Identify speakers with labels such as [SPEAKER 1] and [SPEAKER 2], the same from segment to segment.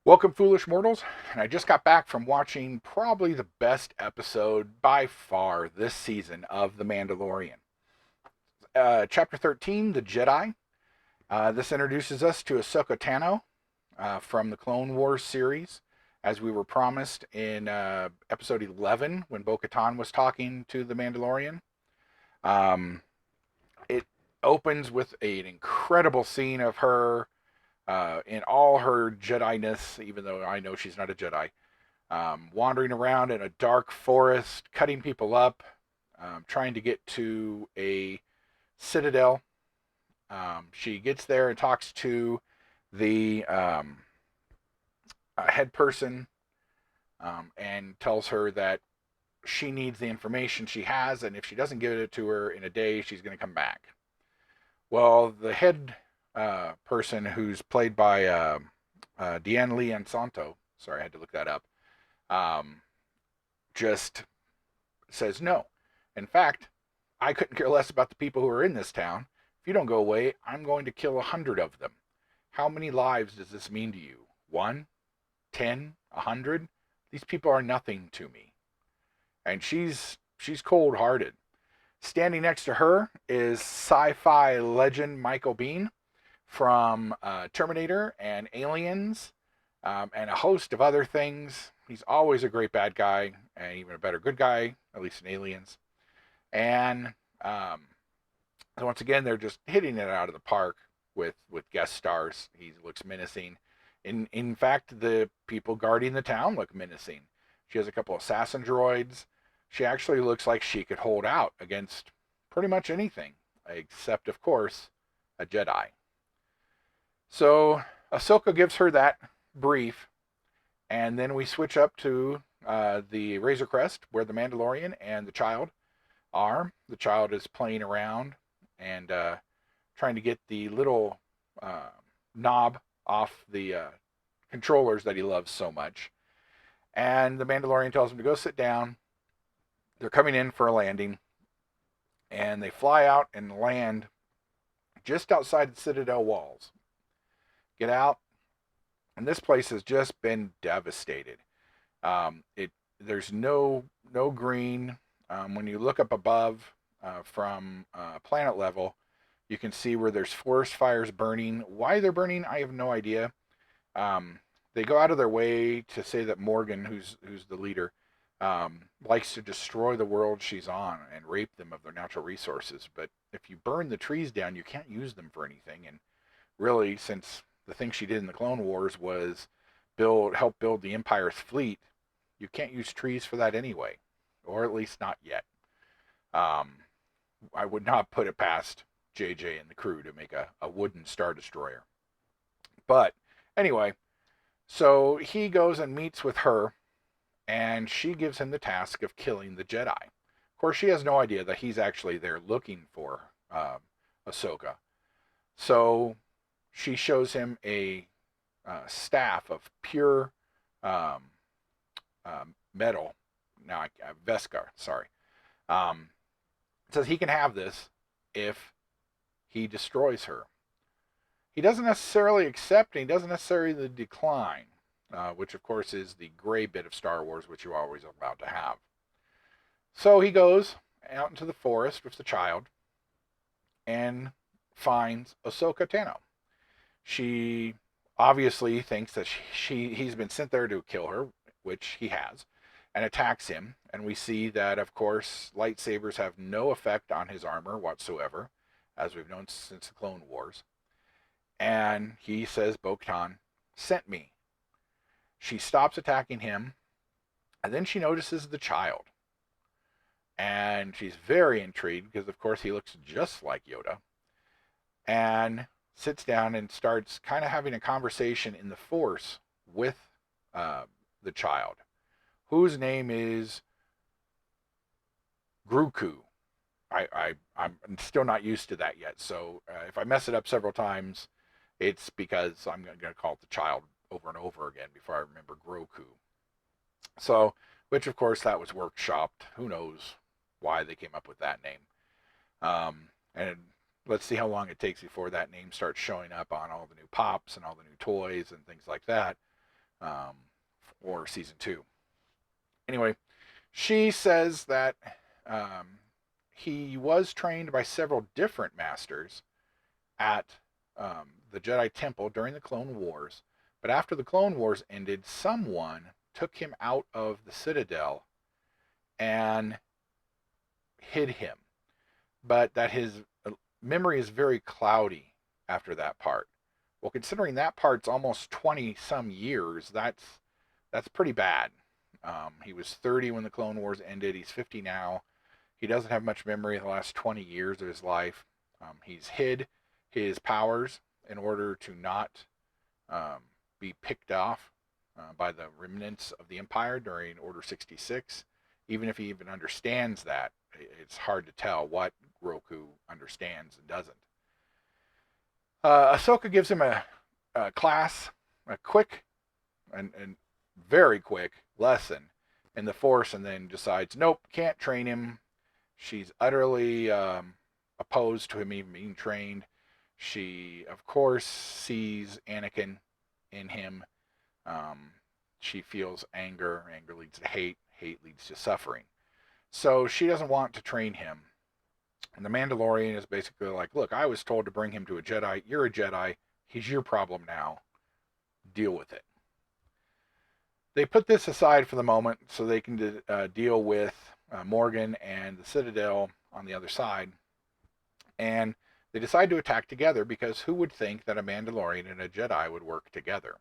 [SPEAKER 1] Welcome, foolish mortals. And I just got back from watching probably the best episode by far this season of The Mandalorian. Chapter 13, The Jedi. This introduces us to Ahsoka Tano from the Clone Wars series, as we were promised in episode 11 when Bo Katan was talking to the Mandalorian. Um, it opens with an incredible scene of her in all her Jedi-ness, even though I know she's not a Jedi, wandering around in a dark forest, cutting people up, trying to get to a citadel. She gets there and talks to the head person and tells her that she needs the information she has, and if she doesn't give it to her in a day, she's going to come back. Well, the head person, who's played by Deanne Lee and Santo, sorry, I had to look that up, um, just says no. In fact, I couldn't care less about the people who are in this town. If you don't go away, I'm going to kill 100 of them. How many lives does this mean to you? One? 10? 100? These people are nothing to me. And she's cold hearted. Standing next to her is sci-fi legend Michael Biehn from Terminator and Aliens, and a host of other things. He's always a great bad guy and even a better good guy, at least in Aliens. And once again, they're just hitting it out of the park with guest stars. He looks menacing. In fact, the people guarding the town look menacing. She has a couple of assassin droids. She actually looks like she could hold out against pretty much anything, except, of course, a Jedi. So Ahsoka gives her that brief, and then we switch up to the Razor Crest, where the Mandalorian and the child are. The child is playing around and trying to get the little uh, knob off the controllers that he loves so much. And the Mandalorian tells him to go sit down. They're coming in for a landing, and they fly out and land just outside the Citadel walls. Get out, and this place has just been devastated. It There's no green. When you look up above from planet level, you can see where there's forest fires burning. Why they're burning, I have no idea. They go out of their way to say that Morgan, who's the leader, likes to destroy the world she's on and rape them of their natural resources. But if you burn the trees down, you can't use them for anything. And really, since the thing she did in the Clone Wars was help build the Empire's fleet, you can't use trees for that anyway, or at least not yet. Um, I would not put it past JJ and the crew to make a wooden Star Destroyer. But anyway, so he goes and meets with her, and she gives him the task of killing the Jedi. Of course, she has no idea that he's actually there looking for Ahsoka. So she shows him a staff of pure um, metal. Now, Vescar, sorry. Um, says he can have this if he destroys her. He doesn't necessarily accept, and he doesn't necessarily decline, which of course is the gray bit of Star Wars, which you're always allowed to have. So he goes out into the forest with the child and finds Ahsoka Tano. She obviously thinks that he's been sent there to kill her, which he has, and attacks him. And we see that, of course, lightsabers have no effect on his armor whatsoever, as we've known since the Clone Wars. And he says, Bo-Katan sent me. She stops attacking him, and then she notices the child. And she's very intrigued because, of course, he looks just like Yoda. And sits down and starts kind of having a conversation in the Force with the child, whose name is Gruku. I'm still not used to that yet. So if I mess it up several times, it's because I'm going to call it the child over and over again before I remember Groku. So, which of course that was workshopped. Who knows why they came up with that name? And let's see how long it takes before that name starts showing up on all the new pops and all the new toys and things like that. um, for season 2. Anyway, she says that um, he was trained by several different masters at the Jedi Temple during the Clone Wars, but after the Clone Wars ended, someone took him out of the Citadel and hid him. But that his memory is very cloudy after that part. Well, considering that part's almost 20 some years, that's pretty bad. He was 30 when the Clone Wars ended. He's 50 now. He doesn't have much memory of the last 20 years of his life. He's hid his powers in order to not be picked off by the remnants of the Empire during Order 66. Even if he even understands that, it's hard to tell what Roku understands and doesn't. Ahsoka gives him a class, a quick and very quick lesson in the Force, and then decides, nope, can't train him. She's utterly opposed to him even being trained. She, of course, sees Anakin in him. She feels anger. Anger leads to hate. Hate leads to suffering. So she doesn't want to train him. And the Mandalorian is basically like, look, I was told to bring him to a Jedi. You're a Jedi. He's your problem now. Deal with it. They put this aside for the moment so they can deal with Morgan and the Citadel on the other side. And they decide to attack together because who would think that a Mandalorian and a Jedi would work together?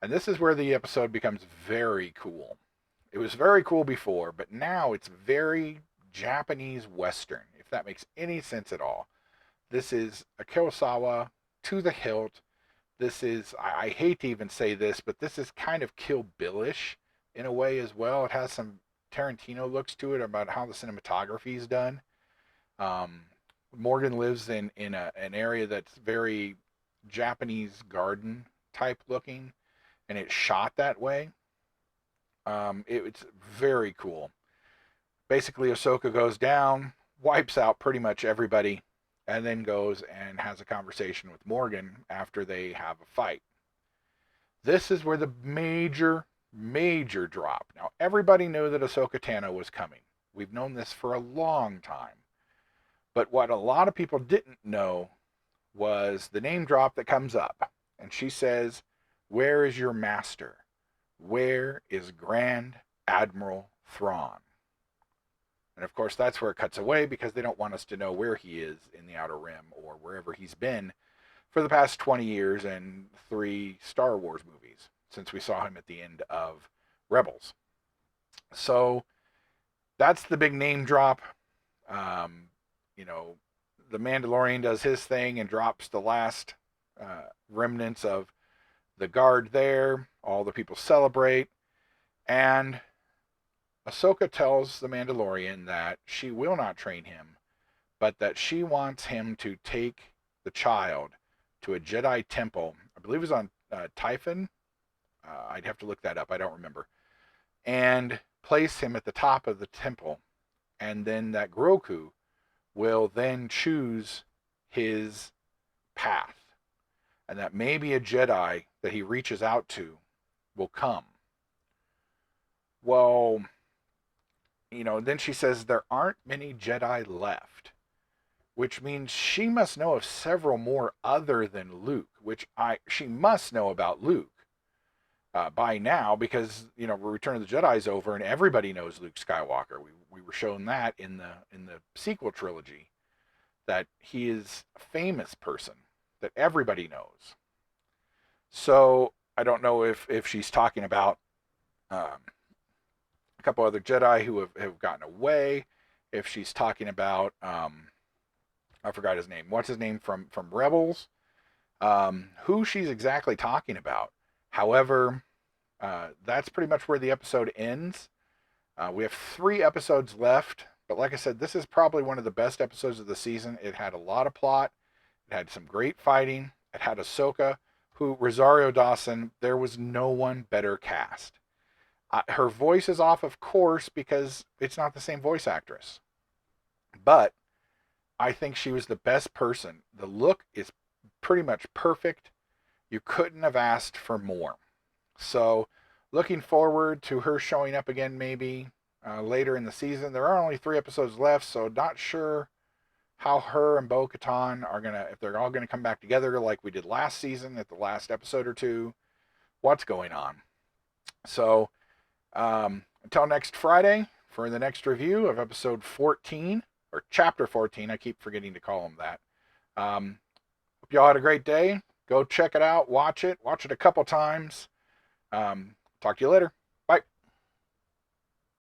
[SPEAKER 1] And this is where the episode becomes very cool. It was very cool before, but now it's very Japanese Western, if that makes any sense at all. This is a Kurosawa to the hilt. This is, I hate to even say this, but this is kind of Kill Bill-ish in a way as well. It has some Tarantino looks to it about how the cinematography is done. Morgan lives in an area that's very Japanese garden type looking, and it's shot that way. It's very cool. Basically, Ahsoka goes down, wipes out pretty much everybody, and then goes and has a conversation with Morgan after they have a fight. This is where the major drop. Now, everybody knew that Ahsoka Tano was coming. We've known this for a long time. But what a lot of people didn't know was the name drop that comes up. And she says, "Where is your master? Where is Grand Admiral Thrawn?" And of course, that's where it cuts away because they don't want us to know where he is in the Outer Rim or wherever he's been for the past 20 years and 3 Star Wars movies since we saw him at the end of Rebels. So that's the big name drop. You know, the Mandalorian does his thing and drops the last remnants of the guard there. All the people celebrate. And Ahsoka tells the Mandalorian that she will not train him, but that she wants him to take the child to a Jedi temple. I believe it was on Typhon. I'd have to look that up. I don't remember. And place him at the top of the temple. And then that Grogu will then choose his path. And that maybe a Jedi that he reaches out to will come. Well, you know, then she says there aren't many Jedi left, which means she must know of several more other than Luke, she must know about Luke by now because, you know, Return of the Jedi's over and everybody knows Luke Skywalker. We were shown that in the sequel trilogy, that he is a famous person that everybody knows. So I don't know if she's talking about a couple other Jedi who have gotten away, if she's talking about I forgot his name. What's his name from Rebels? Who she's exactly talking about. However, that's pretty much where the episode ends. We have 3 episodes left, but like I said, this is probably one of the best episodes of the season. It had a lot of plot. It had some great fighting. It had Ahsoka, who, Rosario Dawson, there was no one better cast. Her voice is off, of course, because it's not the same voice actress. But I think she was the best person. The look is pretty much perfect. You couldn't have asked for more. So looking forward to her showing up again maybe later in the season. There are only 3 episodes left, so not sure how her and Bo-Katan are gonna, if they're all gonna come back together like we did last season at the last episode or two. What's going on? So until next Friday for the next review of episode 14 or chapter 14. I keep forgetting to call them that. Hope y'all had a great day. Go check it out. Watch it. Watch it a couple times. Talk to you later.